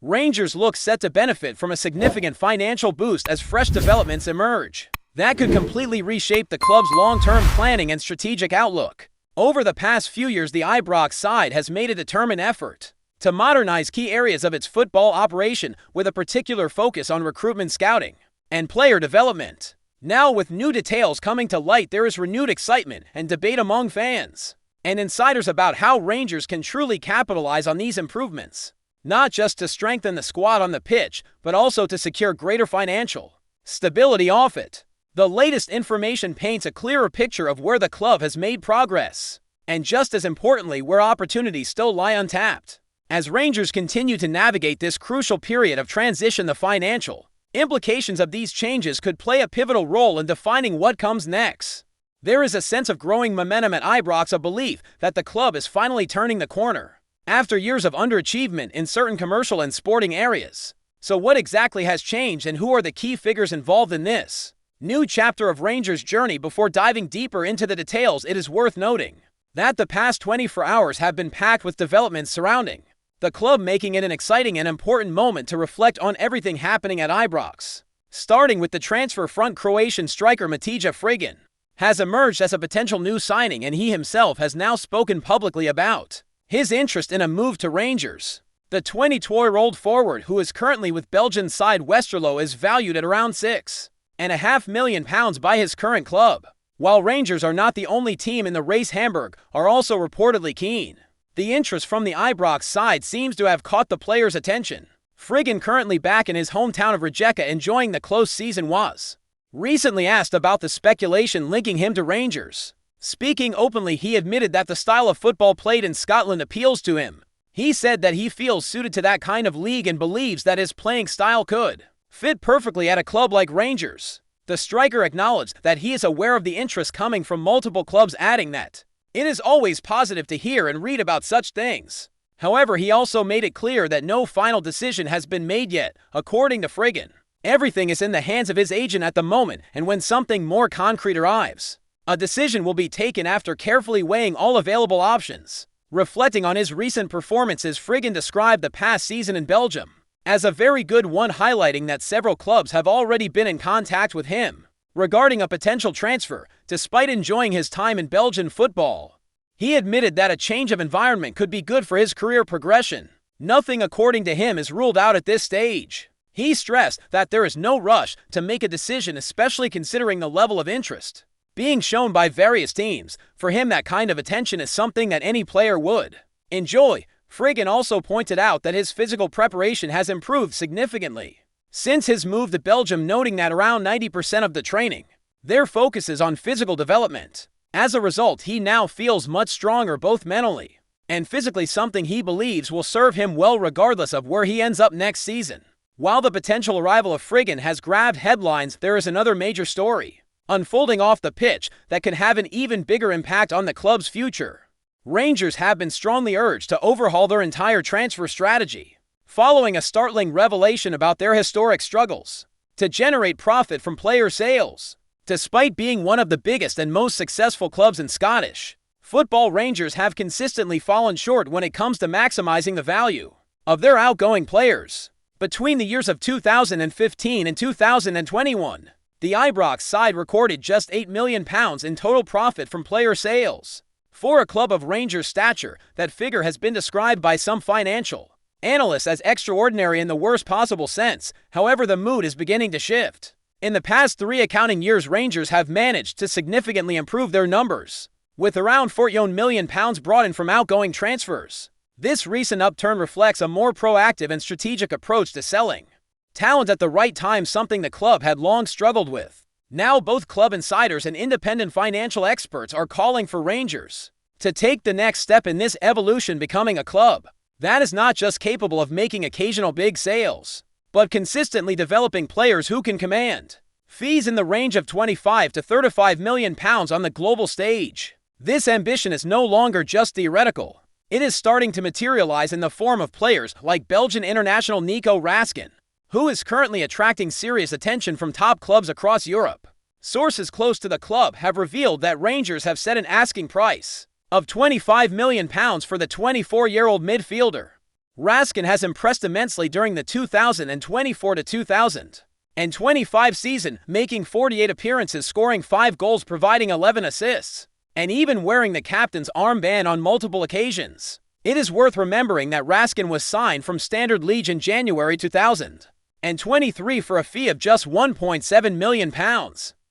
Rangers look set to benefit from a significant financial boost as fresh developments emerge. That could completely reshape the club's long-term planning and strategic outlook. Over the past few years, the Ibrox side has made a determined effort to modernize key areas of its football operation with a particular focus on recruitment scouting and player development. Now, with new details coming to light, there is renewed excitement and debate among fans and insiders about how Rangers can truly capitalize on these improvements, not just to strengthen the squad on the pitch, but also to secure greater financial stability off it. The latest information paints a clearer picture of where the club has made progress, and just as importantly, where opportunities still lie untapped. As Rangers continue to navigate this crucial period of transition, the financial implications of these changes could play a pivotal role in defining what comes next. There is a sense of growing momentum at Ibrox, a belief that the club is finally turning the corner after years of underachievement in certain commercial and sporting areas. So what exactly has changed, and who are the key figures involved in this new chapter of Rangers' journey? Before diving deeper into the details, it is worth noting that the past 24 hours have been packed with developments surrounding the club, making it an exciting and important moment to reflect on everything happening at Ibrox. Starting with the transfer front, Croatian striker Matijah Frian has emerged as a potential new signing, and he himself has now spoken publicly about his interest in a move to Rangers. The 22-year-old forward, who is currently with Belgian side Westerlo, is valued at around £6.5 million by his current club. While Rangers are not the only team in the race, Hamburg are also reportedly keen. The interest from the Ibrox side seems to have caught the player's attention. Frian, currently back in his hometown of Rijeka enjoying the close season, was recently asked about the speculation linking him to Rangers. Speaking openly, he admitted that the style of football played in Scotland appeals to him. He said that he feels suited to that kind of league and believes that his playing style could fit perfectly at a club like Rangers. The striker acknowledged that he is aware of the interest coming from multiple clubs, adding that it is always positive to hear and read about such things. However, he also made it clear that no final decision has been made yet. According to Frian, everything is in the hands of his agent at the moment, and when something more concrete arrives, a decision will be taken after carefully weighing all available options. Reflecting on his recent performances, Frian described the past season in Belgium as a very good one, highlighting that several clubs have already been in contact with him regarding a potential transfer. Despite enjoying his time in Belgian football, he admitted that a change of environment could be good for his career progression. Nothing, according to him, is ruled out at this stage. He stressed that there is no rush to make a decision, especially considering the level of interest being shown by various teams. For him, that kind of attention is something that any player would enjoy. Frian also pointed out that his physical preparation has improved significantly since his move to Belgium, noting that around 90% of the training there focuses on physical development. As a result, he now feels much stronger both mentally and physically, something he believes will serve him well regardless of where he ends up next season. While the potential arrival of Frian has grabbed headlines, there is another major story unfolding off the pitch that can have an even bigger impact on the club's future. Rangers have been strongly urged to overhaul their entire transfer strategy, following a startling revelation about their historic struggles to generate profit from player sales. Despite being one of the biggest and most successful clubs in Scottish football, Rangers have consistently fallen short when it comes to maximizing the value of their outgoing players. Between the years of 2015 and 2021, the Ibrox side recorded just £8 million in total profit from player sales. For a club of Rangers' stature, that figure has been described by some financial analysts as extraordinary in the worst possible sense. However, the mood is beginning to shift. In the past 3 accounting years, Rangers have managed to significantly improve their numbers, with around £14 million brought in from outgoing transfers. This recent upturn reflects a more proactive and strategic approach to selling talent at the right time, something the club had long struggled with. Now, both club insiders and independent financial experts are calling for Rangers to take the next step in this evolution, becoming a club that is not just capable of making occasional big sales, but consistently developing players who can command fees in the range of £25 to £35 million on the global stage. This ambition is no longer just theoretical. It is starting to materialize in the form of players like Belgian international Nico Raskin, who is currently attracting serious attention from top clubs across Europe. Sources close to the club have revealed that Rangers have set an asking price of £25 million for the 24-year-old midfielder. Raskin has impressed immensely during the 2024-2025 season, making 48 appearances, scoring 5 goals, providing 11 assists, and even wearing the captain's armband on multiple occasions. It is worth remembering that Raskin was signed from Standard Liège in January 2023 for a fee of just £1.7 million.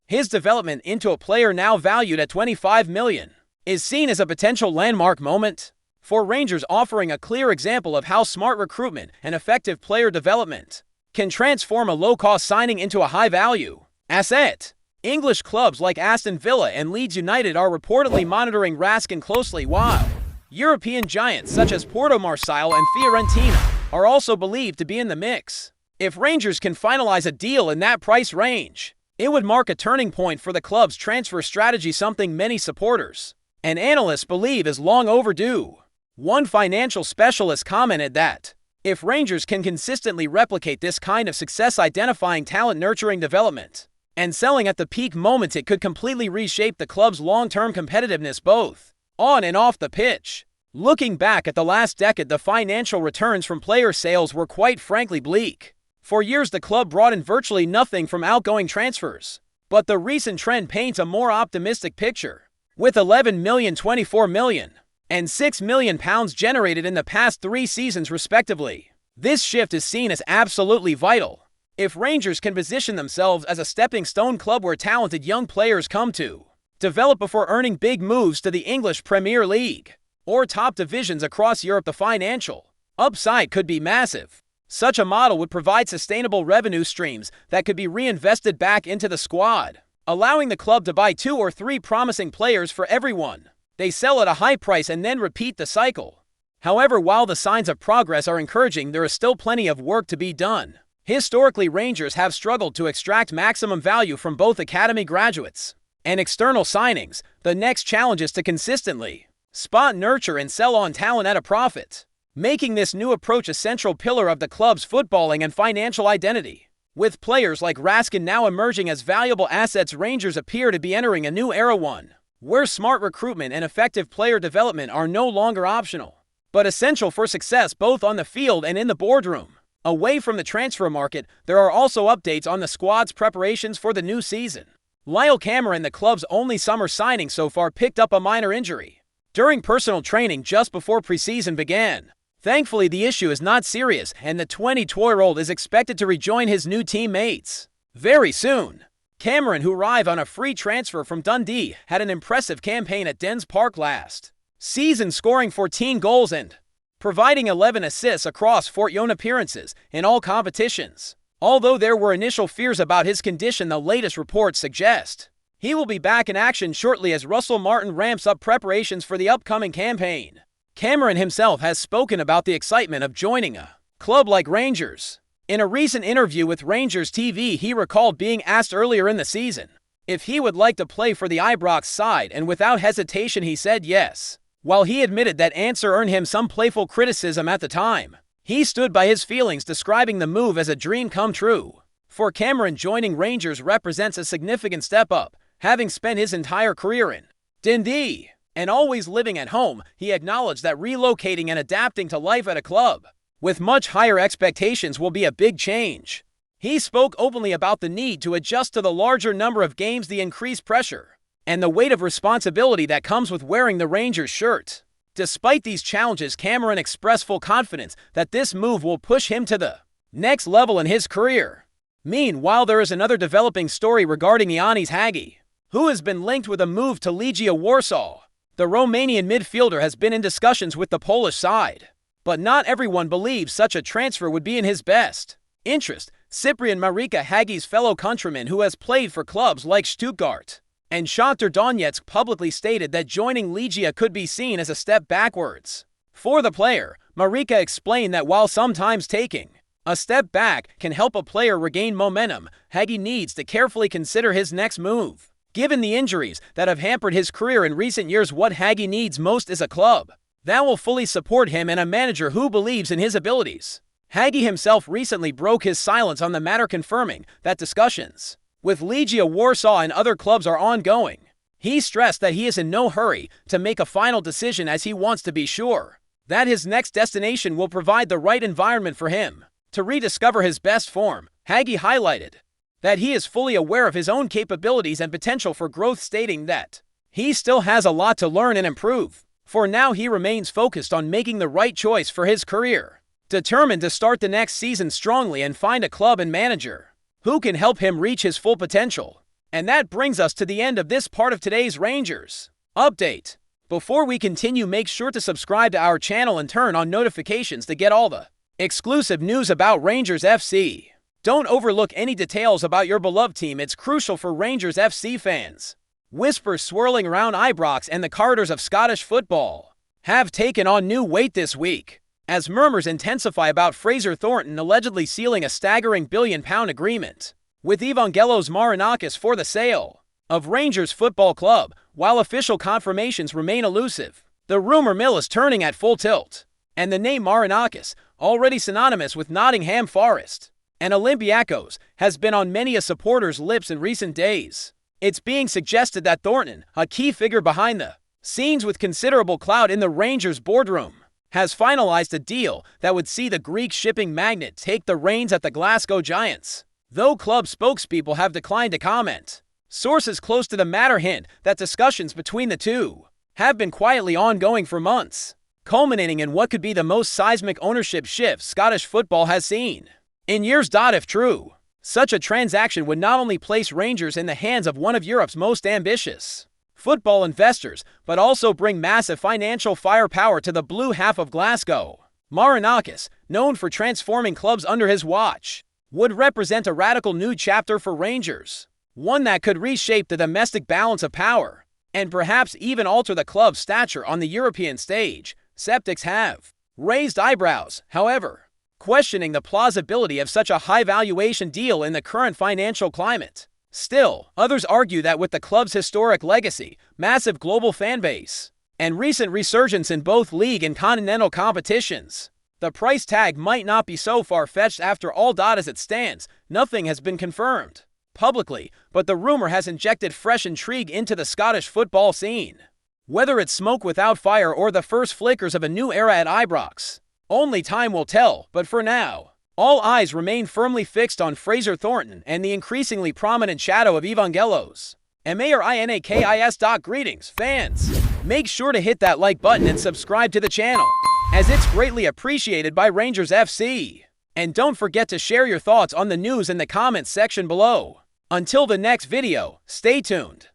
His development into a player now valued at £25 million is seen as a potential landmark moment for Rangers, offering a clear example of how smart recruitment and effective player development can transform a low-cost signing into a high-value asset. English clubs like Aston Villa and Leeds United are reportedly monitoring Raskin closely, while European giants such as Porto, Marseille, and Fiorentina are also believed to be in the mix. If Rangers can finalize a deal in that price range, it would mark a turning point for the club's transfer strategy, something many supporters and analysts believe is long overdue. One financial specialist commented that if Rangers can consistently replicate this kind of success, identifying talent, nurturing development, and selling at the peak moment, it could completely reshape the club's long-term competitiveness both on and off the pitch. Looking back at the last decade, the financial returns from player sales were quite frankly bleak. For years, the club brought in virtually nothing from outgoing transfers, but the recent trend paints a more optimistic picture, with £11 million, £24 million, and £6 million generated in the past 3 seasons respectively. This shift is seen as absolutely vital if Rangers can position themselves as a stepping stone club where talented young players come to develop before earning big moves to the English Premier League or top divisions across Europe. The financial upside could be massive. Such a model would provide sustainable revenue streams that could be reinvested back into the squad, allowing the club to buy 2 or 3 promising players for everyone they sell at a high price and then repeat the cycle. However, while the signs of progress are encouraging, there is still plenty of work to be done. Historically, Rangers have struggled to extract maximum value from both academy graduates and external signings. The next challenge is to consistently spot, nurture, and sell on talent at a profit, making this new approach a central pillar of the club's footballing and financial identity. With players like Raskin now emerging as valuable assets, Rangers appear to be entering a new era, one where smart recruitment and effective player development are no longer optional, but essential for success both on the field and in the boardroom. Away from the transfer market, there are also updates on the squad's preparations for the new season. Lyle Cameron, the club's only summer signing so far, picked up a minor injury during personal training just before preseason began. Thankfully, the issue is not serious, and the 22-year-old is expected to rejoin his new teammates very soon. Cameron, who arrived on a free transfer from Dundee, had an impressive campaign at Dens Park last season, scoring 14 goals and providing 11 assists across 14 appearances in all competitions. Although there were initial fears about his condition, the latest reports suggest he will be back in action shortly as Russell Martin ramps up preparations for the upcoming campaign. Cameron himself has spoken about the excitement of joining a club like Rangers. In a recent interview with Rangers TV, he recalled being asked earlier in the season if he would like to play for the Ibrox side, and without hesitation he said yes. While he admitted that answer earned him some playful criticism at the time, he stood by his feelings, describing the move as a dream come true. For Cameron, joining Rangers represents a significant step up. Having spent his entire career in Dundee and always living at home, he acknowledged that relocating and adapting to life at a club with much higher expectations will be a big change. He spoke openly about the need to adjust to the larger number of games, the increased pressure, and the weight of responsibility that comes with wearing the Rangers shirt. Despite these challenges, Cameron expressed full confidence that this move will push him to the next level in his career. Meanwhile, there is another developing story regarding Yanis Hagi, who has been linked with a move to Legia Warsaw. The Romanian midfielder has been in discussions with the Polish side, but not everyone believes such a transfer would be in his best interest. Cyprian Marika, Hagi's fellow countryman who has played for clubs like Stuttgart and Shakhtar Donetsk, publicly stated that joining Legia could be seen as a step backwards for the player. Marika explained that while sometimes taking a step back can help a player regain momentum, Hagi needs to carefully consider his next move. Given the injuries that have hampered his career in recent years, what Hagi needs most is a club that will fully support him and a manager who believes in his abilities. Hagi himself recently broke his silence on the matter, confirming that discussions with Legia Warsaw and other clubs are ongoing. He stressed that he is in no hurry to make a final decision, as he wants to be sure that his next destination will provide the right environment for him to rediscover his best form. Hagi highlighted that he is fully aware of his own capabilities and potential for growth, stating that he still has a lot to learn and improve. For now, he remains focused on making the right choice for his career, determined to start the next season strongly and find a club and manager who can help him reach his full potential. And that brings us to the end of this part of today's Rangers update. Before we continue, make sure to subscribe to our channel and turn on notifications to get all the exclusive news about Rangers FC. Don't overlook any details about your beloved team. It's crucial for Rangers FC fans. Whispers swirling around Ibrox and the corridors of Scottish football have taken on new weight this week, as murmurs intensify about FRASER Thornton allegedly sealing a staggering £1 billion agreement with Evangelos Marinakis for the sale of Rangers Football Club. While official confirmations remain elusive, the rumor mill is turning at full tilt, and the name Marinakis, already synonymous with Nottingham Forest and Olympiacos, has been on many a supporter's lips in recent days. It's being suggested that Thornton, a key figure behind the scenes with considerable clout in the Rangers boardroom, has finalized a deal that would see the Greek shipping magnate take the reins at the Glasgow Giants, though club spokespeople have declined to comment. Sources close to the matter hint that discussions between the two have been quietly ongoing for months, culminating in what could be the most seismic ownership shift Scottish football has seen in years. If true, such a transaction would not only place Rangers in the hands of one of Europe's most ambitious football investors, but also bring massive financial firepower to the blue half of Glasgow. Marinakis, known for transforming clubs under his watch, would represent a radical new chapter for Rangers, one that could reshape the domestic balance of power and perhaps even alter the club's stature on the European stage. Skeptics have raised eyebrows, however, questioning the plausibility of such a high valuation deal in the current financial climate. Still, others argue that with the club's historic legacy, massive global fan base, and recent resurgence in both league and continental competitions, the price tag might not be so far-fetched after all. As it stands, nothing has been confirmed publicly, but the rumor has injected fresh intrigue into the Scottish football scene. Whether it's smoke without fire or the first flickers of a new era at Ibrox, only time will tell. But for now, all eyes remain firmly fixed on FRASER Thornton and the increasingly prominent shadow of Evangelos Marinakis. Greetings, fans. Make sure to hit that like button and subscribe to the channel, as it's greatly appreciated by Rangers FC. And don't forget to share your thoughts on the news in the comments section below. Until the next video, stay tuned.